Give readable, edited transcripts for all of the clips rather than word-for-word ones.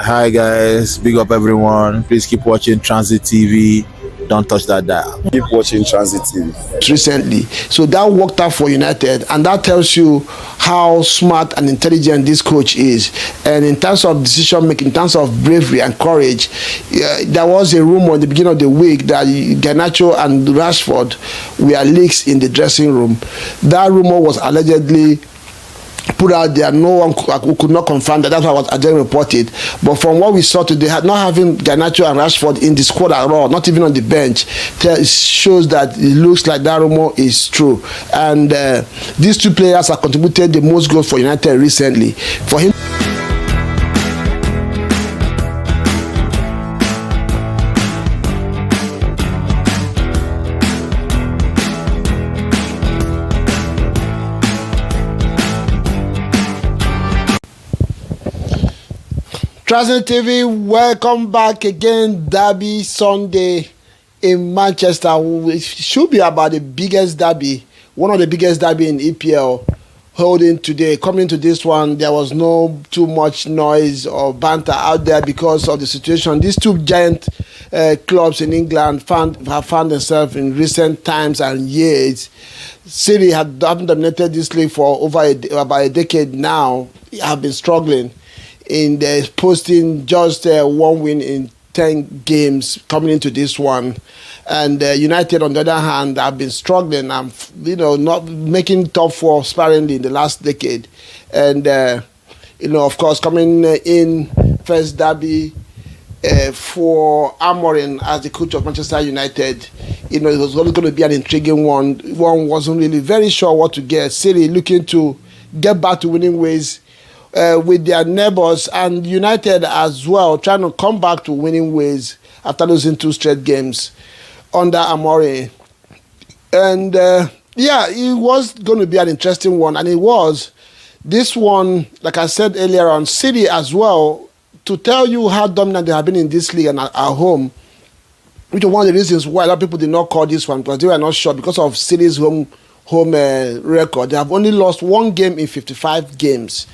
Hi guys, big up everyone. Please keep watching Transit TV. Don't touch that dial. Keep watching Transit TV. Recently. So that worked out for United, and that tells you how smart and intelligent this coach is. And in terms of decision making, in terms of bravery and courage, there was a rumor in the beginning of the week that Garnacho and Rashford were leaks in the dressing room. That rumor was allegedly put out there. No one could not confirm that. That's what was again reported. But from what we saw today, not having Garnacho and Rashford in the squad at all, not even on the bench, shows that it looks like that rumor is true. And these two players have contributed the most goals for United recently. For him. Transit TV, welcome back again. Derby Sunday in Manchester. It should be about the biggest derby, one of the biggest derby in EPL holding today. Coming to this one, there was no too much noise or banter out there because of the situation. These two giant clubs in England have found themselves in recent times and years. City haven't dominated this league for about a decade now. Have been struggling in the posting just one win in 10 games coming into this one. And United, on the other hand, have been struggling and, not making top four sparingly in the last decade. And, of course, coming in first derby for Amorim as the coach of Manchester United, it was only going to be an intriguing one. One wasn't really very sure what to get. City looking to get back to winning ways with their neighbours, and United as well trying to come back to winning ways after losing 2 straight games under Amorim. And it was going to be an interesting one, and it was. This one, like I said earlier on, City as well, to tell you how dominant they have been in this league and at home, which is one of the reasons why a lot of people did not call this one, because they were not sure because of City's home record. They have only lost 1 game in 55 games.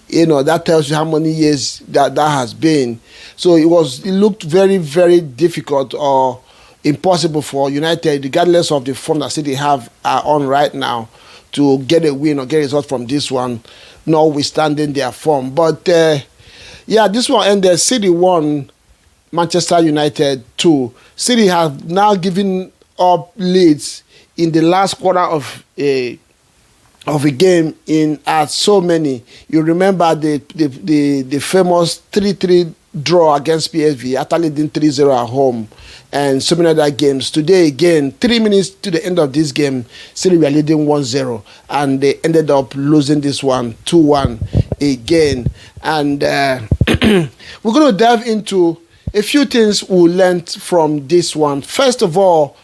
That tells you how many years that has been. So it looked very, very difficult or impossible for United, regardless of the form that City are on right now, to get a win or get a result from this one, notwithstanding their form. But this one ended. City won, Manchester United 2. City have now given up leads in the last quarter of a game in so many. You remember the famous 3-3 draw against PSV after leading 3-0 at home, and so many other games. Today again, 3 minutes to the end of this game, City were leading 1-0, and they ended up losing this one 2-1 again. And we're going to dive into a few things we learned from this one. First of all,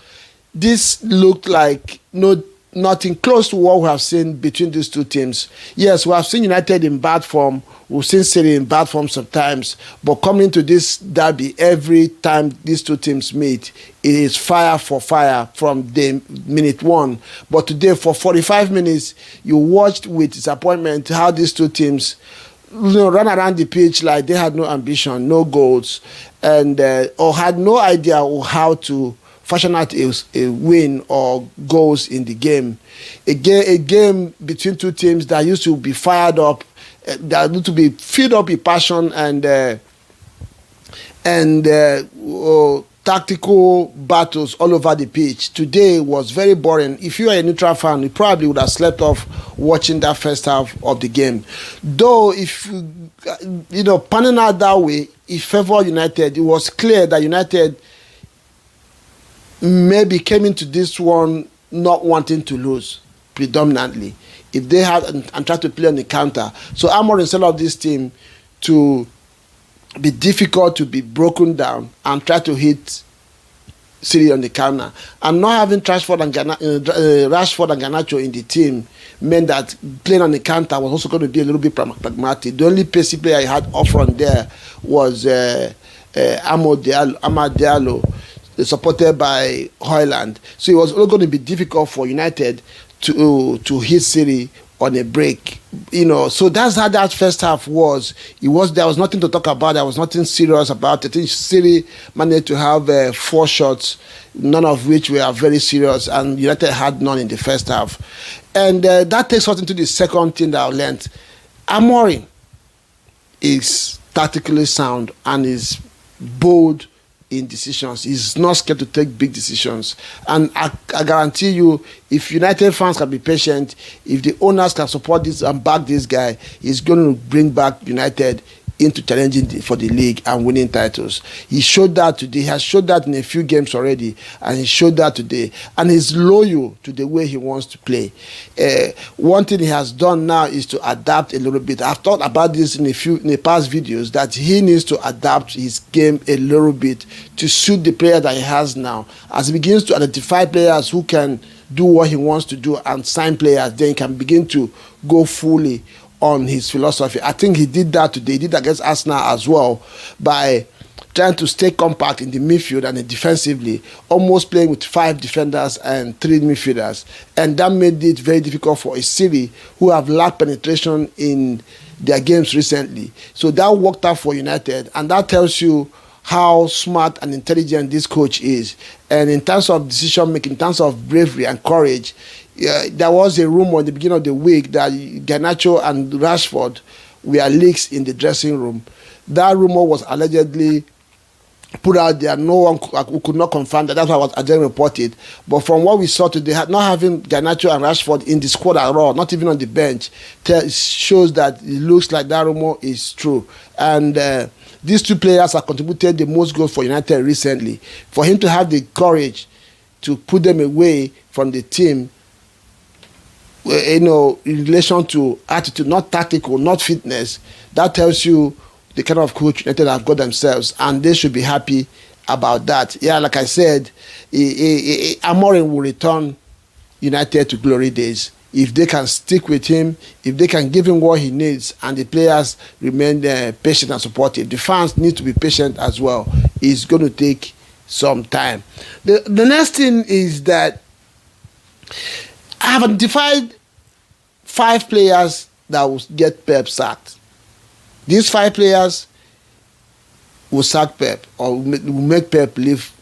this looked like nothing close to what we have seen between these two teams. Yes, we have seen United in bad form. We've seen City in bad form sometimes. But coming to this derby, every time these two teams meet, it is fire for fire from the minute one. But today, for 45 minutes, you watched with disappointment how these two teams run around the pitch like they had no ambition, no goals, and or had no idea how to fashion out a win or goals in the game. A game between two teams that used to be fired up, that used to be filled up with passion and tactical battles all over the pitch. Today was very boring. If you are a neutral fan, you probably would have slept off watching that first half of the game. Though, if panning out that way, it favored United. It was clear that United maybe came into this one not wanting to lose predominantly. If they had and tried to play on the counter. So Amorim set up this team to be difficult, to be broken down, and try to hit City on the counter. And not having Rashford and Garnacho in the team meant that playing on the counter was also going to be a little bit pragmatic. The only pacey player he had up front there was Amad Diallo, supported by Højlund. So it was going to be difficult for United to hit City on a break. So that's how that first half was. There was nothing to talk about. There was nothing serious about it. I think City managed to have 4 shots, none of which were very serious, and United had none in the first half. And that takes us into the second thing that I learned. Amorim is tactically sound and is bold in decisions. He's not scared to take big decisions. And I guarantee you, if United fans can be patient, if the owners can support this and back this guy, he's going to bring back United into challenging for the league and winning titles. He showed that today. He has showed that in a few games already, and he showed that today. And he's loyal to the way he wants to play. One thing he has done now is to adapt a little bit. I've talked about this in the past videos, that he needs to adapt his game a little bit to suit the player that he has now. As he begins to identify players who can do what he wants to do and sign players, then he can begin to go fully on his philosophy. I think he did that today. He did that against Arsenal as well, by trying to stay compact in the midfield and defensively, almost playing with 5 defenders and 3 midfielders. And that made it very difficult for a City who have lacked penetration in their games recently. So that worked out for United, and that tells you how smart and intelligent this coach is. And in terms of decision making, in terms of bravery and courage, there was a rumor in the beginning of the week that Garnacho and Rashford were leaks in the dressing room. That rumor was allegedly put out there. No one could not confirm that. That's why it was again reported. But from what we saw today, not having Garnacho and Rashford in the squad at all, not even on the bench, shows that it looks like that rumor is true. And these 2 players have contributed the most goals for United recently. For him to have the courage to put them away from the team, in relation to attitude, not tactical, not fitness, that tells you the kind of coach United have got themselves, and they should be happy about that. Yeah, like I said, Amorim will return United to glory days if they can stick with him, if they can give him what he needs, and the players remain patient and supportive. The fans need to be patient as well. It's going to take some time. The next thing is that I have identified 5 players that will get Pep sacked. These 5 players will sack Pep, or will make Pep leave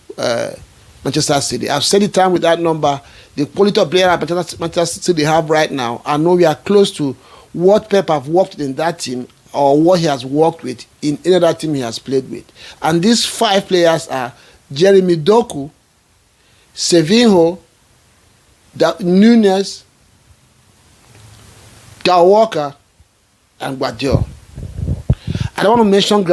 Manchester City. I've said it time with that number. The quality of player that Manchester City have right now, I know we are close to what Pep have worked in that team, or what he has worked with in any other team he has played with. And these 5 players are Jeremy Doku, Sevinho, Nunes, Kyle Walker, and Guardiola. I don't want to mention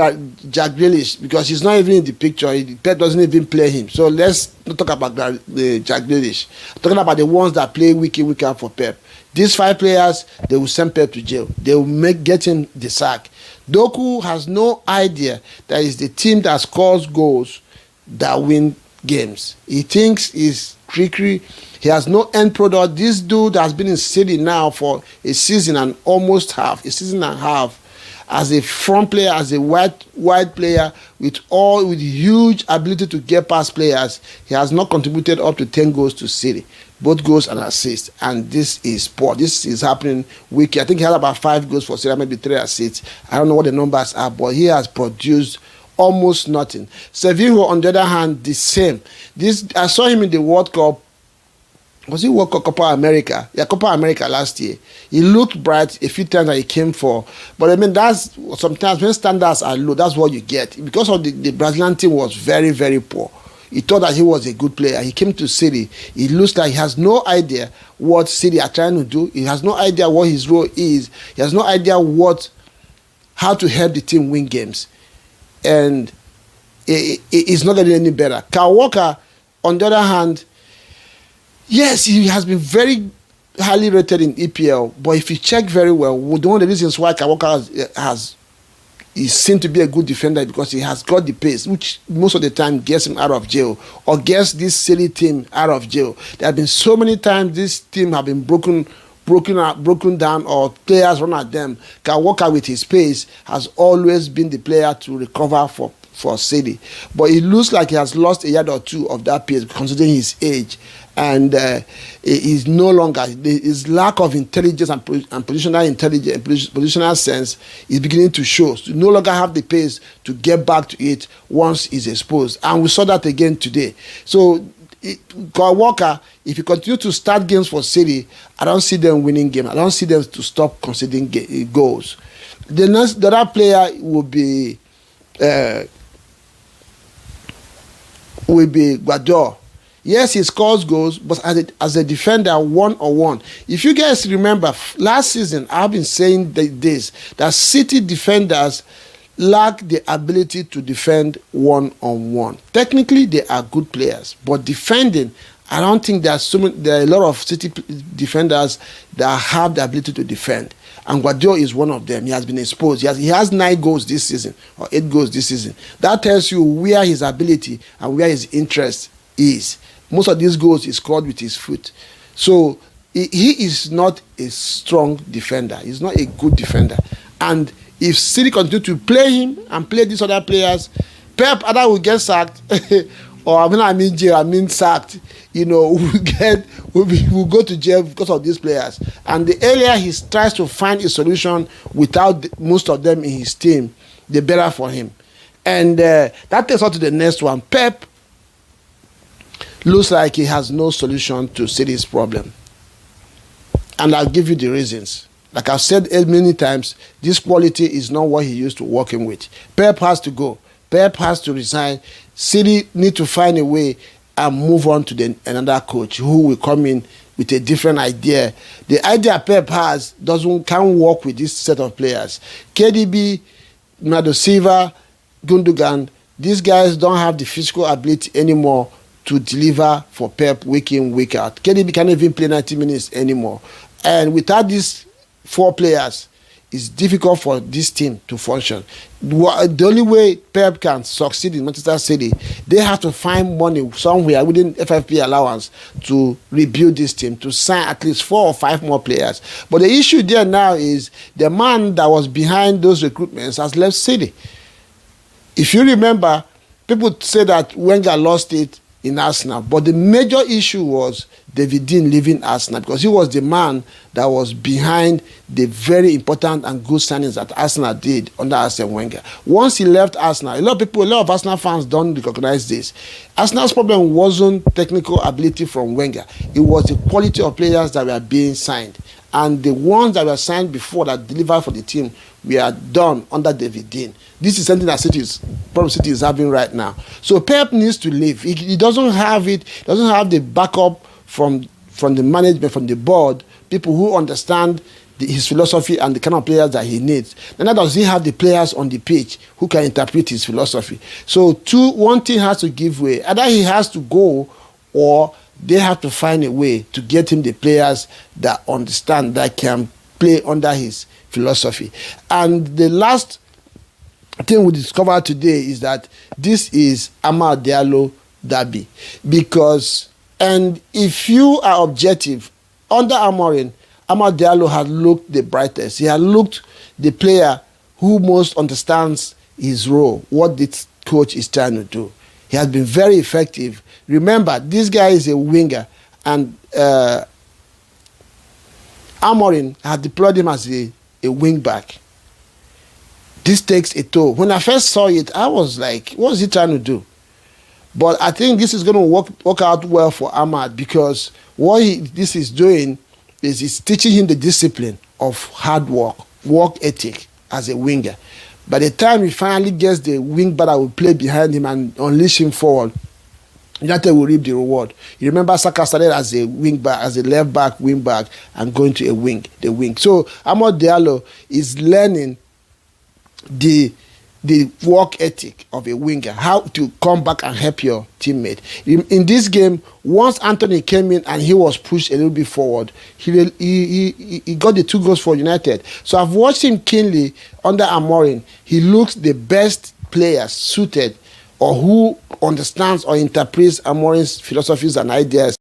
Jack Grealish because he's not even in the picture. Pep doesn't even play him. So let's not talk about Jack Grealish. I'm talking about the ones that play week in, week out for Pep. These 5 players, they will send Pep to jail. They will get him the sack. Doku has no idea that it's the team that scores goals that win games. He thinks he's trickery. He has no end product. This dude has been in City now for a season and a season and a half, as a front player, as a wide player with huge ability to get past players. He has not contributed up to 10 goals to City, both goals and assists, and this is poor. This is happening weekly. I think he had about 5 goals for City, maybe 3 assists. I don't know what the numbers are, but he has produced almost nothing. Sevinho, on the other hand, the same. I saw him in the World Cup. Was it World Cup, Copa America? Yeah, Copa America last year. He looked bright a few times that he came for. But I mean, that's sometimes when standards are low, that's what you get. Because of the Brazilian team was very, very poor. He thought that he was a good player. He came to City. It looks like he has no idea what City are trying to do. He has no idea what his role is. He has no idea how to help the team win games. And it's not getting any better. Kyle Walker, on the other hand, yes, he has been very highly rated in EPL, but if you check very well, one of the reasons why Kyle Walker is seen to be a good defender because he has got the pace, which most of the time gets him out of jail or gets this silly team out of jail. There have been so many times this team have been broken down, or players run at them. Kyle Walker with his pace has always been the player to recover for City. But it looks like he has lost a yard or two of that pace considering his age. And is no longer, his lack of intelligence and positional intelligence, positional sense is beginning to show. So no longer have the pace to get back to it once he's exposed. And we saw that again today. So Kyle Walker, if you continue to start games for City, I don't see them winning games. I don't see them to stop conceding goals. The other player will be Guardiola. Yes, he scores goals, but as a defender, one-on-one. If you guys remember, last season, I've been saying that City defenders lack the ability to defend one-on-one. Technically, they are good players, but defending, I don't think there are a lot of City defenders that have the ability to defend. And Guardiola is one of them. He has been exposed. He has 9 goals this season, or 8 goals this season. That tells you where his ability and where his interest is. Most of these goals he scored with his foot. So he is not a strong defender. He's not a good defender. And if City continue to play him and play these other players, Pep either will get sacked or I mean sacked. We'll go to jail because of these players. And the earlier he tries to find a solution without most of them in his team, the better for him. And that takes us to the next one. Pep looks like he has no solution to City's problem. And I'll give you the reasons. Like I've said many times, this quality is not what he used to working with. Pep has to go. Pep has to resign. City need to find a way and move on to another coach who will come in with a different idea. The idea Pep has can't work with this set of players. KDB, Bernardo Silva, Gundogan, these guys don't have the physical ability anymore to deliver for Pep week in, week out. KDB can't even play 90 minutes anymore. And without these 4 players, it's difficult for this team to function. The only way Pep can succeed in Manchester City, they have to find money somewhere within FFP allowance to rebuild this team, to sign at least 4 or 5 more players. But the issue there now is the man that was behind those recruitments has left City. If you remember, people say that Wenger lost it in Arsenal, but the major issue was David Dean leaving Arsenal because he was the man that was behind the very important and good signings that Arsenal did under Arsene Wenger. Once he left Arsenal, a lot of Arsenal fans don't recognize this. Arsenal's problem wasn't technical ability from Wenger. It was the quality of players that were being signed. And the ones that were signed before that delivered for the team were done under David Dean. This is something that City is having right now. So Pep needs to leave. He doesn't have it. He doesn't have the backup from the management, from the board, people who understand his philosophy and the kind of players that he needs. Neither does he have the players on the pitch who can interpret his philosophy. So one thing has to give way. Either he has to go or they have to find a way to get him the players that understand, that can play under his philosophy. And the last thing we discovered today is that this is Amad Diallo derby. And if you are objective, under Amorim, Amad Diallo had looked the brightest. He had looked the player who most understands his role, what this coach is trying to do. He has been very effective. Remember, this guy is a winger, and Amorim had deployed him as a wing back. This takes a toll. When I first saw it, I was like, what is he trying to do? But I think this is going to work out well for Amad, because what this is doing is it's teaching him the discipline of hard work ethic as a winger. By the time he finally gets the wing back that will play behind him and unleash him forward, United will reap the reward. You remember Saka started as a wing back, as a left back, wing back, and going to the wing. So Amad Diallo is learning the work ethic of a winger, how to come back and help your teammate. In this game, once Anthony came in and he was pushed a little bit forward, he got the 2 goals for United. So I've watched him keenly under Amorim. He looks the best player suited or who understands or interprets Amorim's philosophies and ideas.